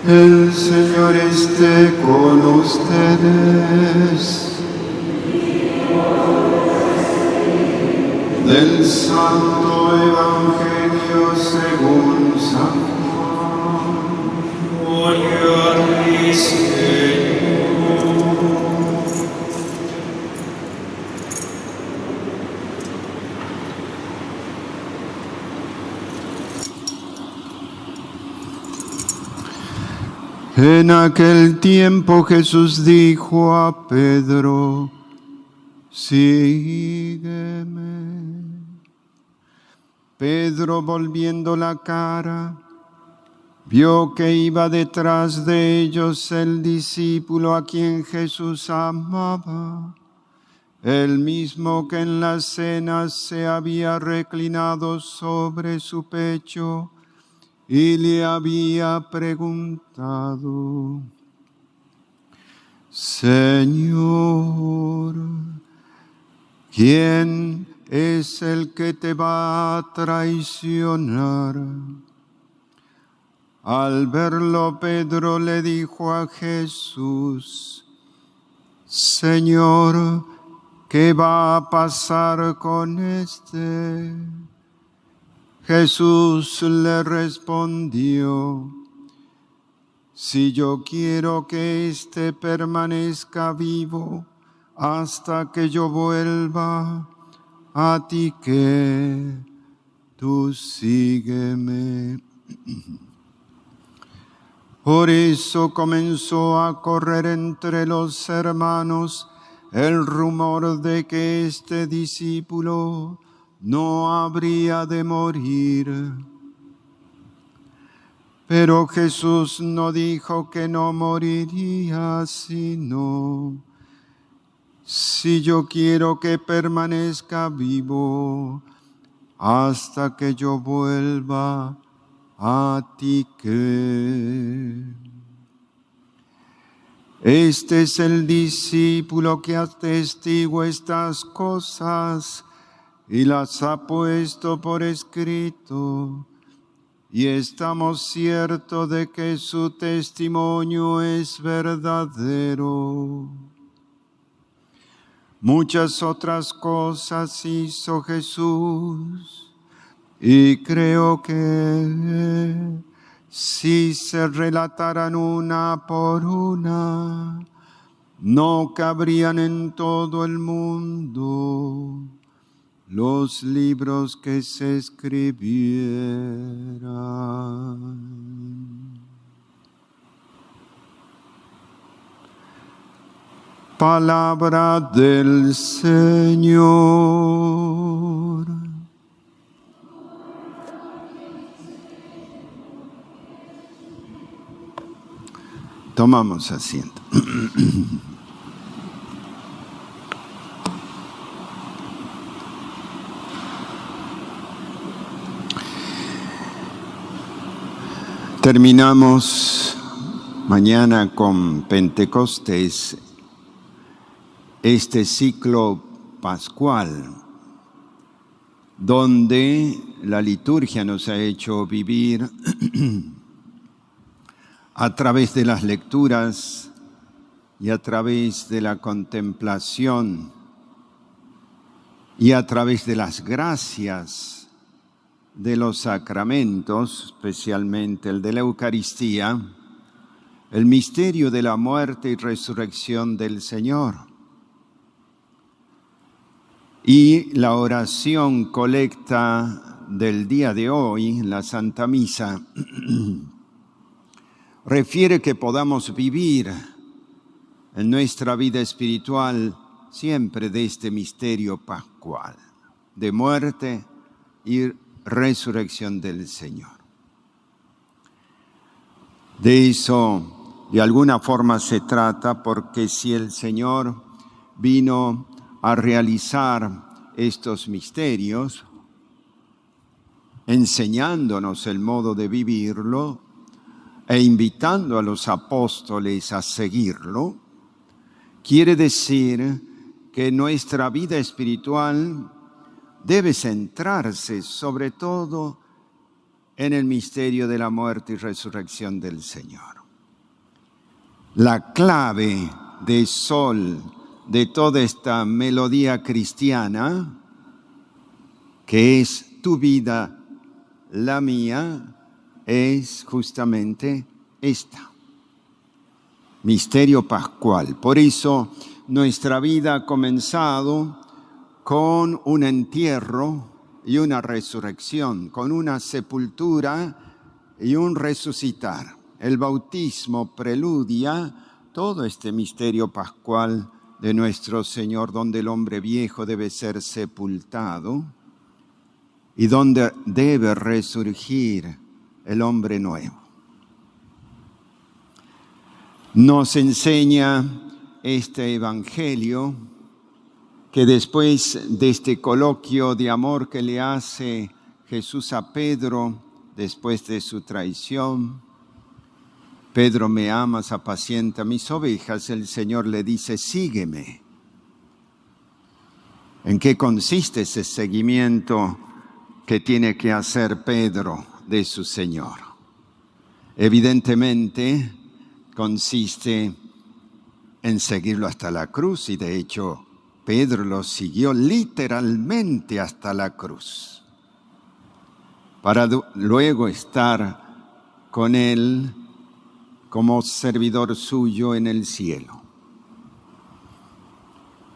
El Señor esté con ustedes. Del Santo Evangelio según San Juan. Gloria a ti, Señor. En aquel tiempo Jesús dijo a Pedro: sígueme. Pedro, volviendo la cara, vio que iba detrás de ellos el discípulo a quien Jesús amaba, el mismo que en la cena se había reclinado sobre su pecho y le había preguntado: Señor, ¿quién es el que te va a traicionar? Al verlo, Pedro le dijo a Jesús: Señor, ¿qué va a pasar con este? Jesús le respondió: si yo quiero que éste permanezca vivo hasta que yo vuelva, a ti que tú sígueme. Por eso comenzó a correr entre los hermanos el rumor de que este discípulo no habría de morir. Pero Jesús no dijo que no moriría, sino: si yo quiero que permanezca vivo hasta que yo vuelva, a ti que. Este es el discípulo que atestigua estas cosas y las ha puesto por escrito, y estamos ciertos de que su testimonio es verdadero. Muchas otras cosas hizo Jesús, y creo que si se relataran una por una, no cabrían en todo el mundo los libros que se escribieran. Palabra del Señor. Tomamos asiento. Terminamos mañana con Pentecostés este ciclo pascual, donde la liturgia nos ha hecho vivir a través de las lecturas y a través de la contemplación y a través de las gracias de los sacramentos, especialmente el de la Eucaristía, el misterio de la muerte y resurrección del Señor. Y la oración colecta del día de hoy, la Santa Misa, refiere que podamos vivir en nuestra vida espiritual siempre de este misterio pascual, de muerte y resurrección del Señor. De eso, de alguna forma, se trata, porque si el Señor vino a realizar estos misterios, enseñándonos el modo de vivirlo e invitando a los apóstoles a seguirlo, quiere decir que nuestra vida espiritual debe centrarse sobre todo en el misterio de la muerte y resurrección del Señor. La clave de sol de toda esta melodía cristiana, que es tu vida, la mía, es justamente esta. Misterio pascual. Por eso nuestra vida ha comenzado con un entierro y una resurrección, con una sepultura y un resucitar. El bautismo preludia todo este misterio pascual de nuestro Señor, donde el hombre viejo debe ser sepultado y donde debe resurgir el hombre nuevo. Nos enseña este evangelio que después de este coloquio de amor que le hace Jesús a Pedro después de su traición, Pedro, me amas, apacienta mis ovejas, el Señor le dice, sígueme. ¿En qué consiste ese seguimiento que tiene que hacer Pedro de su Señor? Evidentemente, consiste en seguirlo hasta la cruz, y de hecho Pedro lo siguió literalmente hasta la cruz, para luego estar con él como servidor suyo en el cielo.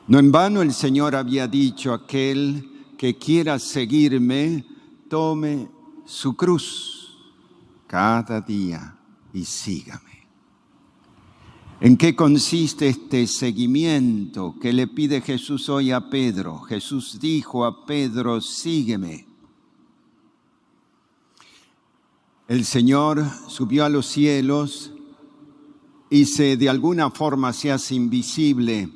No en vano el Señor había dicho, aquel que quiera seguirme, tome su cruz cada día y sígame. ¿En qué consiste este seguimiento que le pide Jesús hoy a Pedro? Jesús dijo a Pedro, sígueme. El Señor subió a los cielos y de alguna forma se hace invisible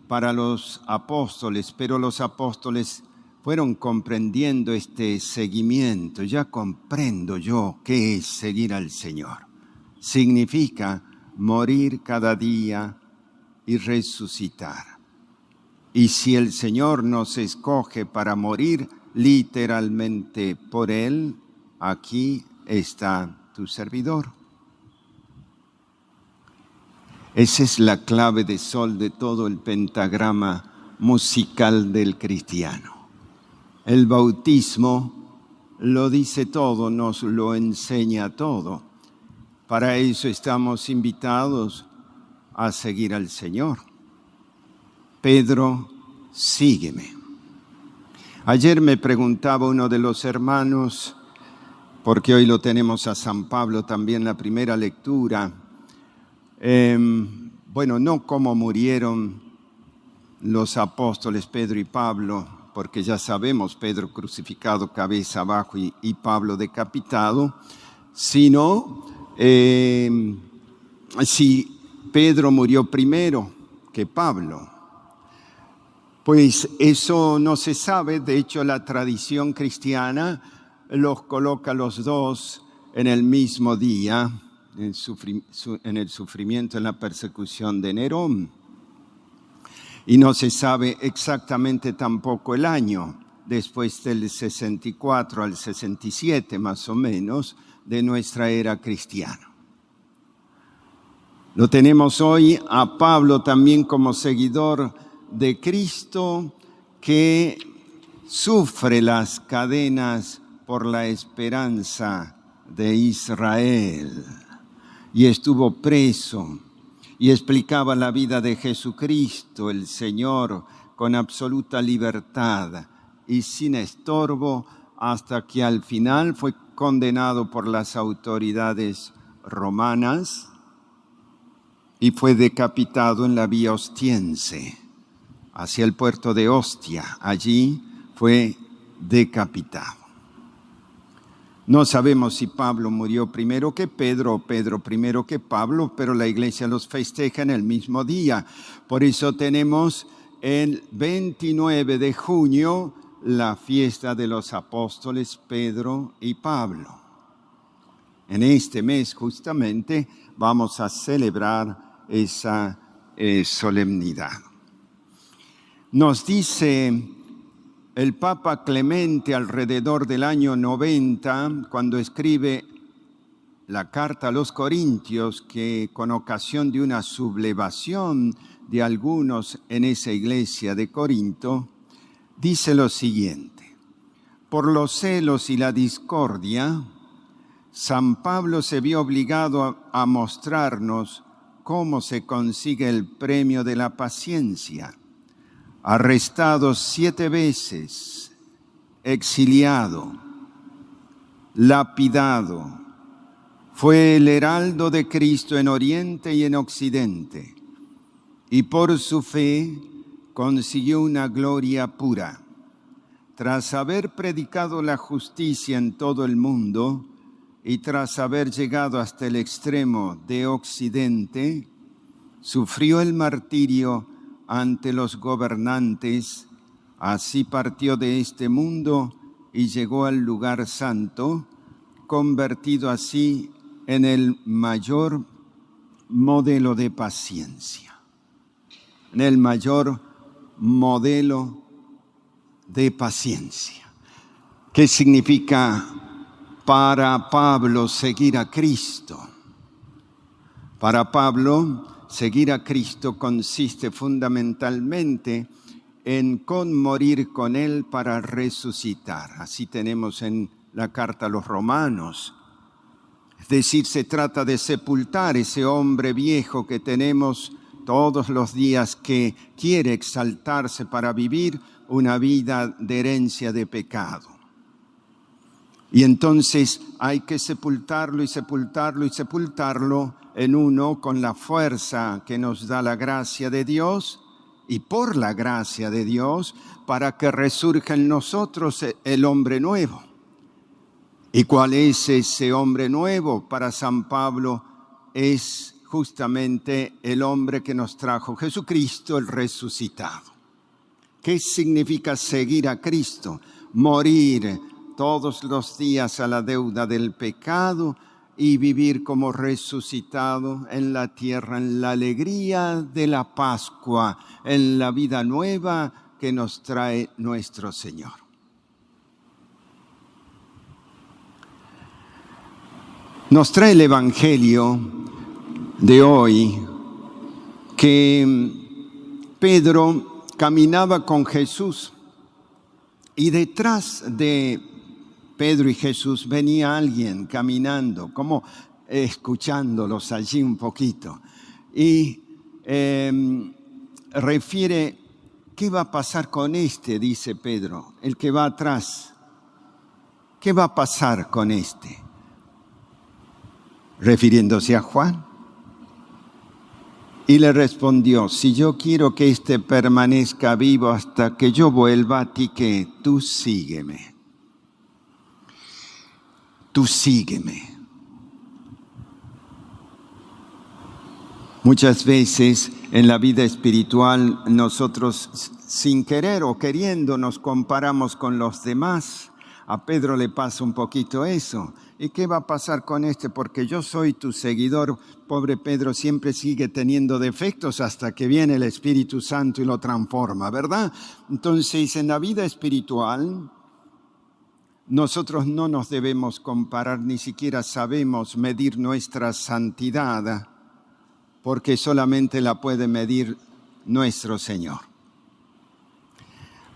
para los apóstoles, pero los apóstoles fueron comprendiendo este seguimiento. Ya comprendo yo qué es seguir al Señor. Significa morir cada día y resucitar. Y si el Señor nos escoge para morir literalmente por Él, aquí está tu servidor. Esa es la clave de sol de todo el pentagrama musical del cristiano. El bautismo lo dice todo, nos lo enseña todo. Para eso estamos invitados a seguir al Señor. Pedro, sígueme. Ayer me preguntaba uno de los hermanos, porque hoy lo tenemos a San Pablo también la primera lectura, no cómo murieron los apóstoles Pedro y Pablo, porque ya sabemos, Pedro crucificado cabeza abajo y Pablo decapitado, sino si Pedro murió primero que Pablo. Pues eso no se sabe. De hecho, la tradición cristiana los coloca los dos en el mismo día, en el sufrimiento, en la persecución de Nerón. Y no se sabe exactamente tampoco el año, después del 64 al 67 más o menos, de nuestra era cristiana. Lo tenemos hoy a Pablo también como seguidor de Cristo, que sufre las cadenas por la esperanza de Israel. Y estuvo preso y explicaba la vida de Jesucristo, el Señor, con absoluta libertad y sin estorbo, hasta que al final fue condenado por las autoridades romanas y fue decapitado en la vía Ostiense, hacia el puerto de Ostia. Allí fue decapitado. No sabemos si Pablo murió primero que Pedro o Pedro primero que Pablo, pero la iglesia los festeja en el mismo día. Por eso tenemos el 29 de junio la fiesta de los apóstoles Pedro y Pablo. En este mes justamente vamos a celebrar esa solemnidad. Nos dice el Papa Clemente alrededor del año 90, cuando escribe la carta a los Corintios, que con ocasión de una sublevación de algunos en esa iglesia de Corinto, dice lo siguiente: por los celos y la discordia, San Pablo se vio obligado a mostrarnos cómo se consigue el premio de la paciencia. Arrestado 7 veces, exiliado, lapidado, fue el heraldo de Cristo en Oriente y en Occidente, y por su fe consiguió una gloria pura. Tras haber predicado la justicia en todo el mundo y tras haber llegado hasta el extremo de Occidente, sufrió el martirio ante los gobernantes, así partió de este mundo y llegó al lugar santo, convertido así en el mayor modelo de paciencia, en el mayor modelo de paciencia. ¿Qué significa para Pablo seguir a Cristo? Para Pablo, seguir a Cristo consiste fundamentalmente en morir con Él para resucitar. Así tenemos en la carta a los Romanos. Es decir, se trata de sepultar ese hombre viejo que tenemos todos los días, que quiere exaltarse para vivir una vida de herencia de pecado. Y entonces hay que sepultarlo y sepultarlo y sepultarlo en uno con la fuerza que nos da la gracia de Dios y por la gracia de Dios, para que resurja en nosotros el hombre nuevo. ¿Y cuál es ese hombre nuevo? Para San Pablo es justamente el hombre que nos trajo Jesucristo, el resucitado. ¿Qué significa seguir a Cristo? Morir todos los días a la deuda del pecado y vivir como resucitado en la tierra, en la alegría de la Pascua, en la vida nueva que nos trae nuestro Señor. Nos trae el Evangelio de hoy que Pedro caminaba con Jesús y detrás de Pedro y Jesús venía alguien caminando, como escuchándolos allí un poquito. Y refiere, ¿qué va a pasar con este? Dice Pedro, el que va atrás. ¿Qué va a pasar con este? Refiriéndose a Juan. Y le respondió: si yo quiero que éste permanezca vivo hasta que yo vuelva, a ti que tú sígueme. Tú sígueme. Muchas veces en la vida espiritual nosotros, sin querer o queriendo, nos comparamos con los demás. A Pedro le pasa un poquito eso. ¿Y qué va a pasar con este? Porque yo soy tu seguidor. Pobre Pedro siempre sigue teniendo defectos hasta que viene el Espíritu Santo y lo transforma, ¿verdad? Entonces, en la vida espiritual, nosotros no nos debemos comparar, ni siquiera sabemos medir nuestra santidad, porque solamente la puede medir nuestro Señor.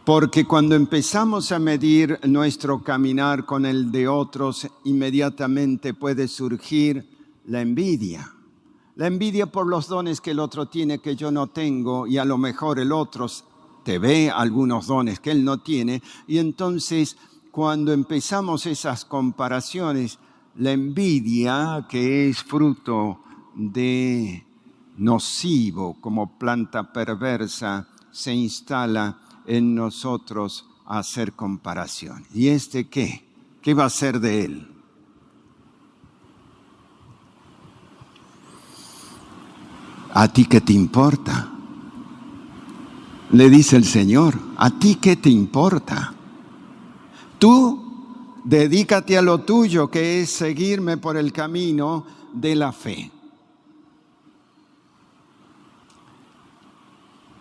Porque cuando empezamos a medir nuestro caminar con el de otros, inmediatamente puede surgir la envidia. La envidia por los dones que el otro tiene que yo no tengo, y a lo mejor el otro te ve algunos dones que él no tiene. Y entonces, cuando empezamos esas comparaciones, la envidia, que es fruto de nocivo como planta perversa, se instala en nosotros a hacer comparación. ¿Y este qué? ¿Qué va a ser de él? ¿A ti qué te importa? Le dice el Señor, ¿a ti qué te importa? Tú dedícate a lo tuyo, que es seguirme por el camino de la fe.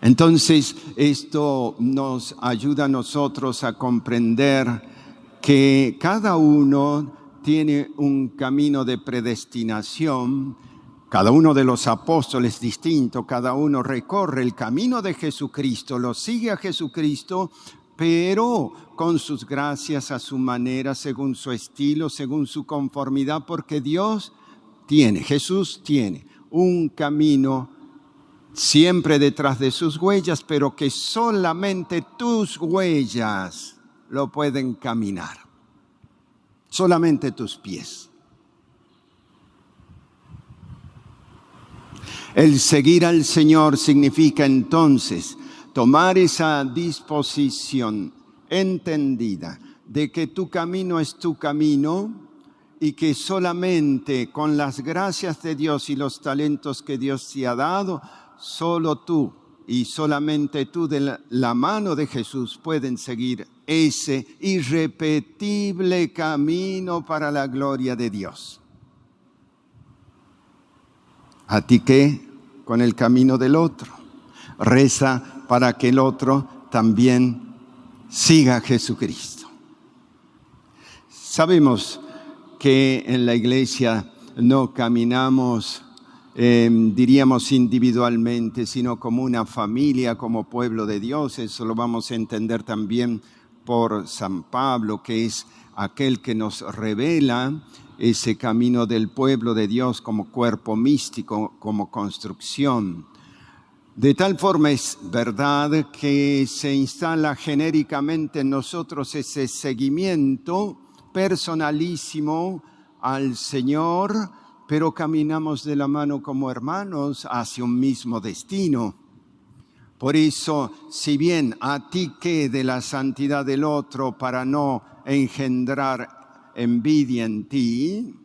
Entonces, esto nos ayuda a nosotros a comprender que cada uno tiene un camino de predestinación. Cada uno de los apóstoles distinto, cada uno recorre el camino de Jesucristo, lo sigue a Jesucristo, pero con sus gracias, a su manera, según su estilo, según su conformidad, porque Jesús tiene un camino siempre detrás de sus huellas, pero que solamente tus huellas lo pueden caminar, solamente tus pies. El seguir al Señor significa entonces tomar esa disposición entendida de que tu camino es tu camino y que solamente con las gracias de Dios y los talentos que Dios te ha dado, solo tú y solamente tú de la mano de Jesús pueden seguir ese irrepetible camino para la gloria de Dios. ¿A ti qué? Con el camino del otro. Reza para que el otro también siga a Jesucristo. Sabemos que en la iglesia no caminamos, diríamos individualmente, sino como una familia, como pueblo de Dios. Eso lo vamos a entender también por San Pablo, que es aquel que nos revela ese camino del pueblo de Dios como cuerpo místico, como construcción. De tal forma es verdad que se instala genéricamente en nosotros ese seguimiento personalísimo al Señor, pero caminamos de la mano como hermanos hacia un mismo destino. Por eso, si bien a ti quede la santidad del otro para no engendrar envidia en ti,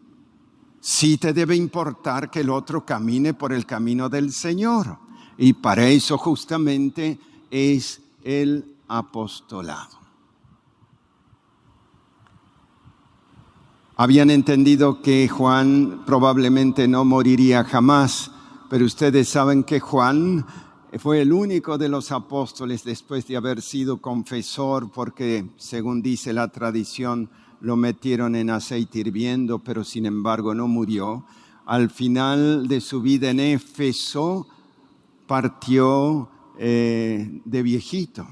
sí te debe importar que el otro camine por el camino del Señor. Y para eso justamente es el apostolado. Habían entendido que Juan probablemente no moriría jamás, pero ustedes saben que Juan fue el único de los apóstoles después de haber sido confesor, porque según dice la tradición, lo metieron en aceite hirviendo, pero sin embargo no murió. Al final de su vida en Éfeso, partió de viejito.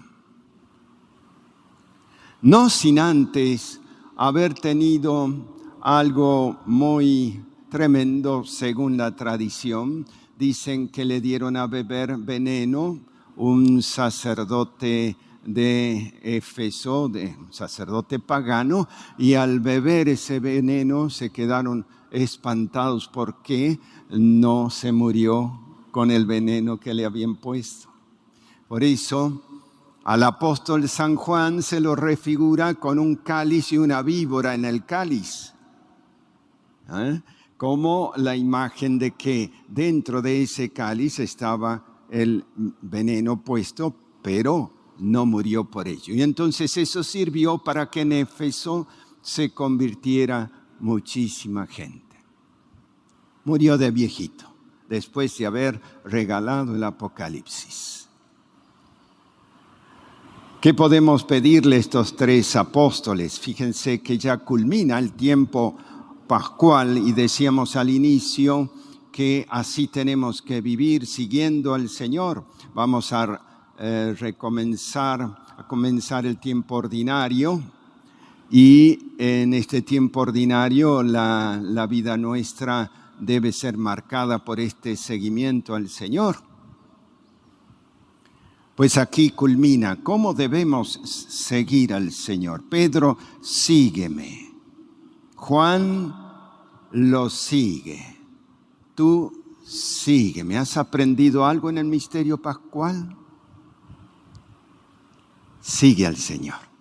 No sin antes haber tenido algo muy tremendo según la tradición. Dicen que le dieron a beber veneno un sacerdote de Éfeso, un sacerdote pagano, y al beber ese veneno se quedaron espantados porque no se murió con el veneno que le habían puesto. Por eso al apóstol San Juan se lo refigura con un cáliz y una víbora en el cáliz, como la imagen de que dentro de ese cáliz estaba el veneno puesto, pero no murió por ello. Y entonces eso sirvió para que en Éfeso se convirtiera muchísima gente. Murió de viejito, después de haber regalado el Apocalipsis. ¿Qué podemos pedirle a estos tres apóstoles? Fíjense que ya culmina el tiempo pascual y decíamos al inicio que así tenemos que vivir siguiendo al Señor. Vamos a comenzar el tiempo ordinario, y en este tiempo ordinario la vida nuestra debe ser marcada por este seguimiento al Señor. Pues aquí culmina cómo debemos seguir al Señor. Pedro, sígueme. Juan lo sigue. Tú sígueme. ¿Has aprendido algo en el misterio pascual? Sigue al Señor.